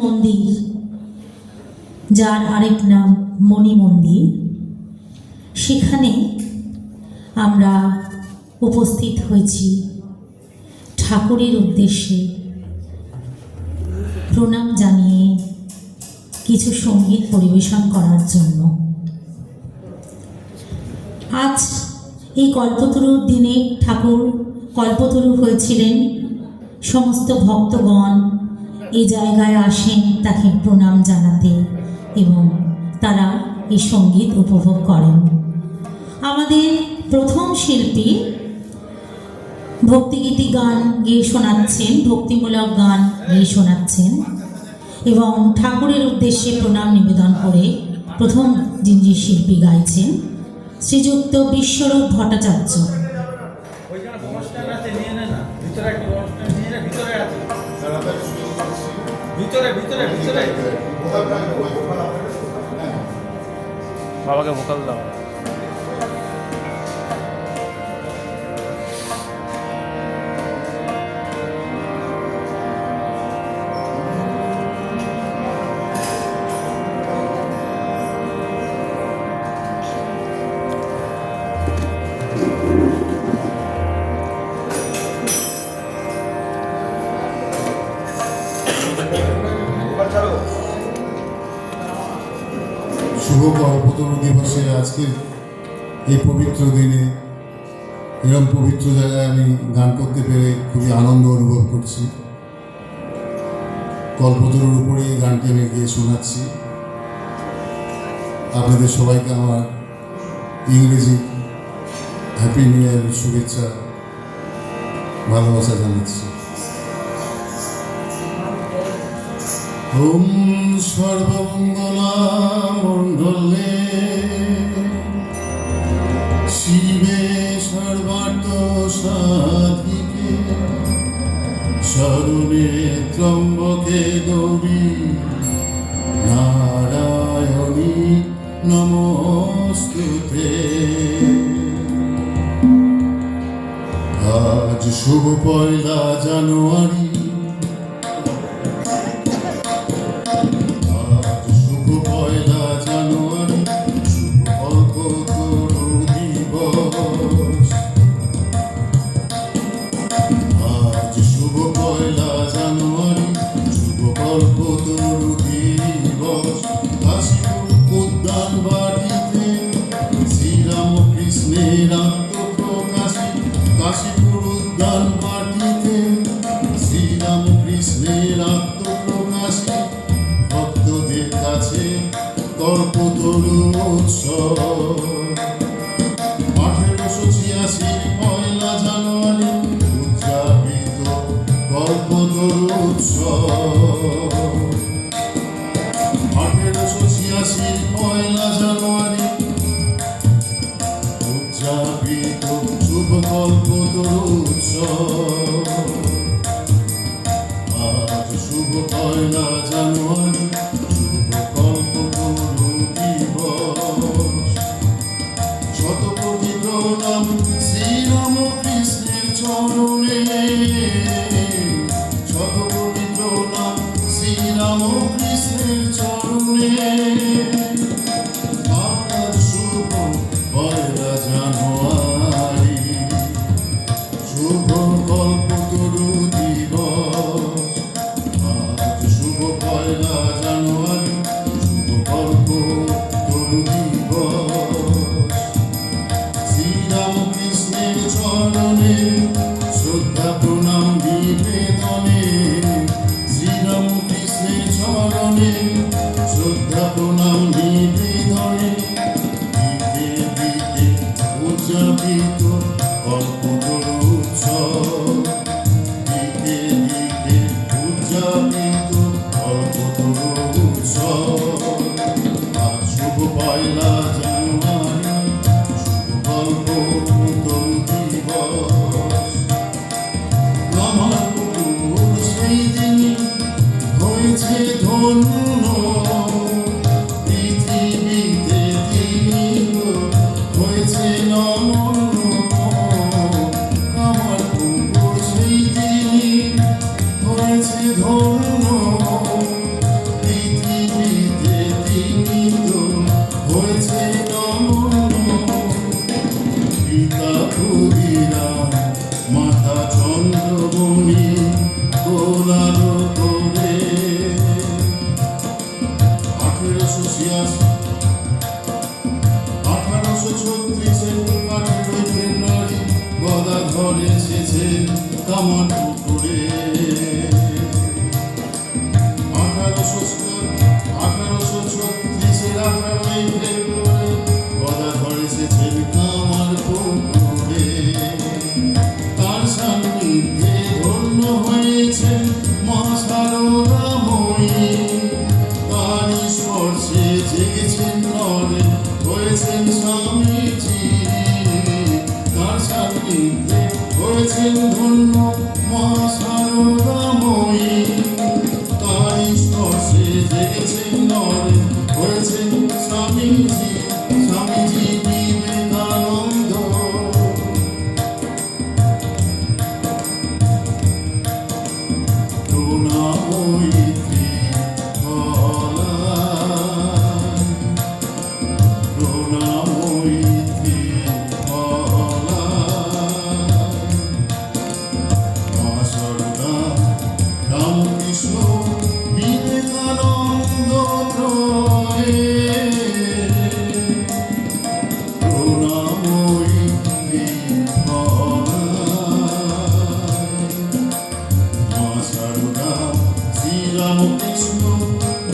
মন্দির, যার আরেক নাম মণি মন্দির, সেখানে আমরা উপস্থিত হয়েছি ঠাকুরের উদ্দেশ্যে প্রণাম জানিয়ে কিছু সঙ্গীত পরিবেশন করার জন্য। আজ এই কল্পতরুর দিনে ঠাকুর কল্পতরু হয়েছিলেন। সমস্ত ভক্তগণ এই জায়গায় আসেন তাকে প্রণাম জানাতে এবং তারা এই সঙ্গীত উপভোগ করেন। আমাদের প্রথম শিল্পী ভক্তিগীতি গান গেয়ে শোনাচ্ছেন, ভক্তিমূলক গান গেয়ে শোনাচ্ছেন এবং ঠাকুরের উদ্দেশ্যে প্রণাম নিবেদন করে প্রথম যিনি শিল্পী গাইছেন শ্রীযুক্ত বিশ্বরূপ ভট্টাচার্য। বাবাকে ভোকাল দাও। শুভ কল্পতরু দিবসে আজকের এই পবিত্র দিনে এরকম পবিত্র জায়গায় আমি গান করতে পেরে খুবই আনন্দ অনুভব করছি। কল্পতরুর উপরে এই গানটি আমি গিয়ে শোনাচ্ছি। আপনাদের সবাইকে আমার ইংরেজি হ্যাপি নিউ ইয়ারের শুভেচ্ছা ভালোবাসা জানাচ্ছি। ওম সর্বমঙ্গলামণ্ডলে শিবে সর্বার্থ সাধিকে শরণে ত্রম্বকে গৌরী নারায়ণী নমস্তুতে। আজ শুভ 1 জানুয়ারি, কাশীপুর উদ্যান বাটিতে শ্রীরামকৃষ্ণের আত্মপ্রকাশে ভক্তদের কাছে কল্পতরু উৎসব। 1886 1 জানুয়ারি উদযাপিত কল্পতরু উৎসব। 1886 1 জানুয়ারি উদযাপিত শুভ কল্পতরু উৎসব। আজ শুভ 1 জানুয়ারি শুভ কল্পতরু দিবস। শতকোটি প্রণাম শ্রীরামকৃষ্ণের চরণে, শতকোটি প্রণাম শ্রীরামকৃষ্ণের চরণে। আজ শুভ 1 জানুয়ারি শুভ কল্পতরু দিবস। আজ শুভ 1 জানুয়ারি শুভ কল্পতরু দিবস। শ্রীরামকৃষ্ণের চরণে শ্রদ্ধা প্রণাম নিবেদনে, শ্রীরামকৃষ্ণের চরণে শ্রদ্ধা প্রণাম নিবেদনে দিতে দিতে উদযাপিত কল্পতরু উৎসব। দিতে দিতে উদযাপিত কল্পতরু উৎসব। আজ শুভ 1 জানুয়ারি শুভ কল্পতরু দিবস। আমার পুকুর সেই দিন হয়েছে ধন্য, পৃথিবীতে তিনি হয়েছে অনন্য। আমার পুকুর সেই দিন হয়েছে ধন্য, হয়েছেন ধন্য মা সারদাময়ী, তাঁরই স্পর্শে জেগেছেন নরে, হয়েছেন স্বামীজি স্বামীজি বিবেকানন্দ। করুণাময়ী ত্রিফলায়, করুণাময়ী ত্রিফলায়, মা সারদা রামকৃষ্ণ বিবেকানন্দ ত্রয়ে, করুণাময়ী ত্রিফলায়, মা সারদা শ্রীরামকৃষ্ণ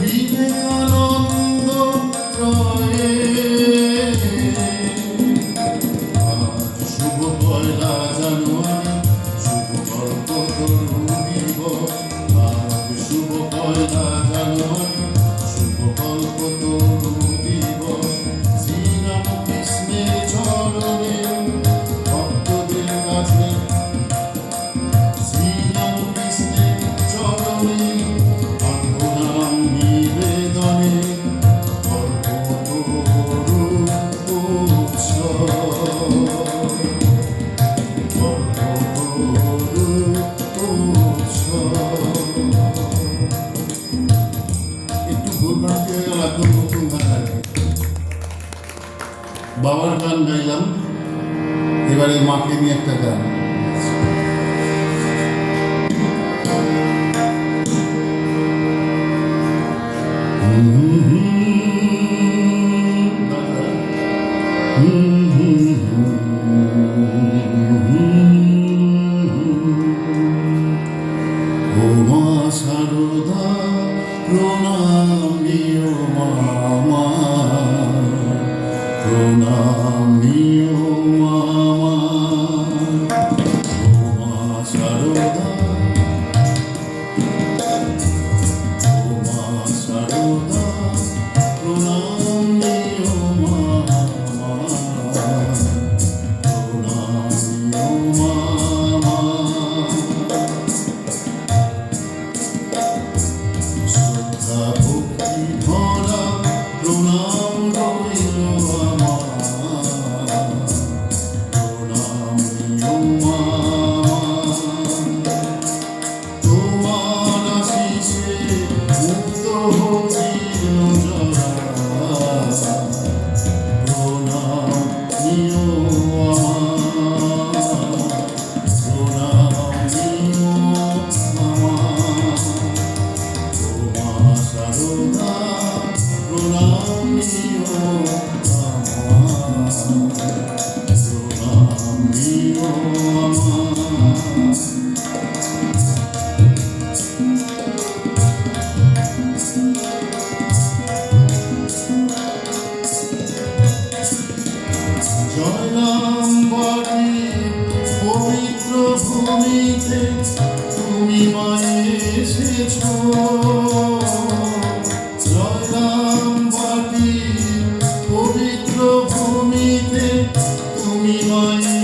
বিবেকানন্দ ত্রয়ে। আজ শুভ পয়লা জানুয়ারি, শুভ কল্পতরু দিবস। আজ শুভ পয়লা জানুয়ারি, শুভ কল্পতরু দিবস। শ্রীরামকৃষ্ণের চরণে ভক্তদের কাছে, শ্রীরামকৃষ্ণের চরণে আত্মনাম নিবেদনে কল্পতরু উৎসব, কল্পতরু উৎসব। একটু ভুলভ্রান্তি হয়ে গেল, একদম নতুন গান আর কি। বাবার গান গাইলাম, এবারে মাকে নিয়ে একটা গান। ও মা সারদা প্রণাম নিও মামা, প্রণাম নিও মামা। ও মা সারদা, ও মা সারদা প্রণাম নিও মামা, প্রণাম নিও মামা। শ্রদ্ধা ভক্তি ভরা প্রণাম রইল আমার, প্রণাম নিও মামা। তোমার আশিসে মুক্ত হচ্ছি জরা, প্রণাম নিও আমার, প্রণাম নিও আমার। ও মা সারদা প্রণাম নিও আমার, প্রণাম নিও আমার। জয়রামবাটি পবিত্র ভূমিতে তুমি মায়ে এসেছো, জয়রামবাটি পবিত্র ভূমিতে তুমি মায়ে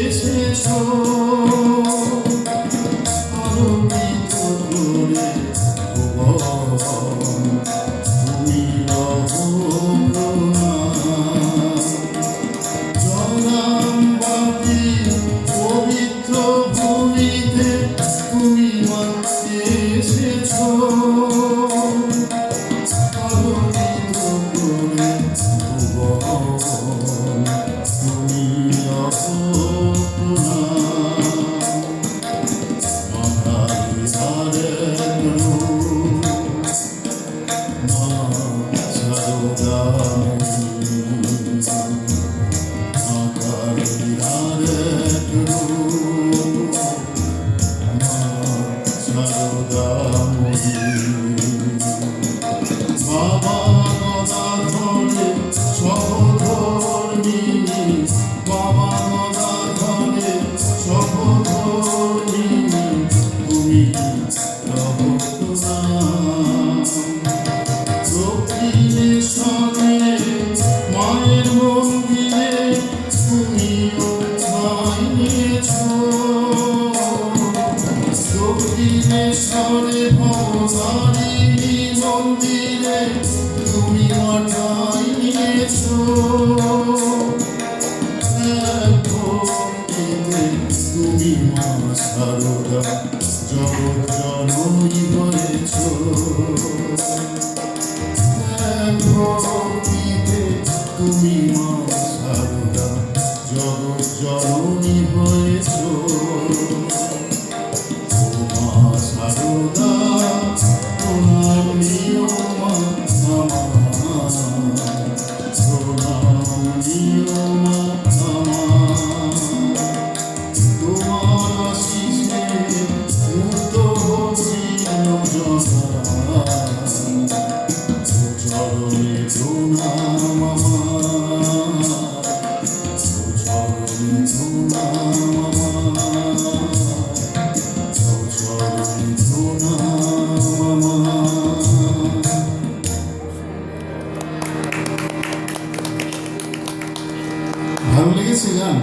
এসেছো। আলোকিত করে ভুবন তুমি লহ প্রণাম। জয়রামবাটি পবিত্র ভূমিতে তুমি মা এসেছো। আলোকিত করে ভুবন তুমি লহ প্রণাম। মাথায় ধারে দিলে তুমি মাথায় নিয়েছো, ভক্তিতে তুমি মা সারদা জগৎ জননী হয়েছো, ভক্তিতে তুমি মা সারদা জগৎ জননী হয়েছো। ও মা সারদা প্রণাম নিও মা আমার, প্রণাম নিও মা আমার। তোমার আশিসে মুক্ত হইল জনা, চরণে প্রণাম আমার, চরণে প্রণাম আমার, চরণে প্রণাম আমার। ভালো লেগেছে গান?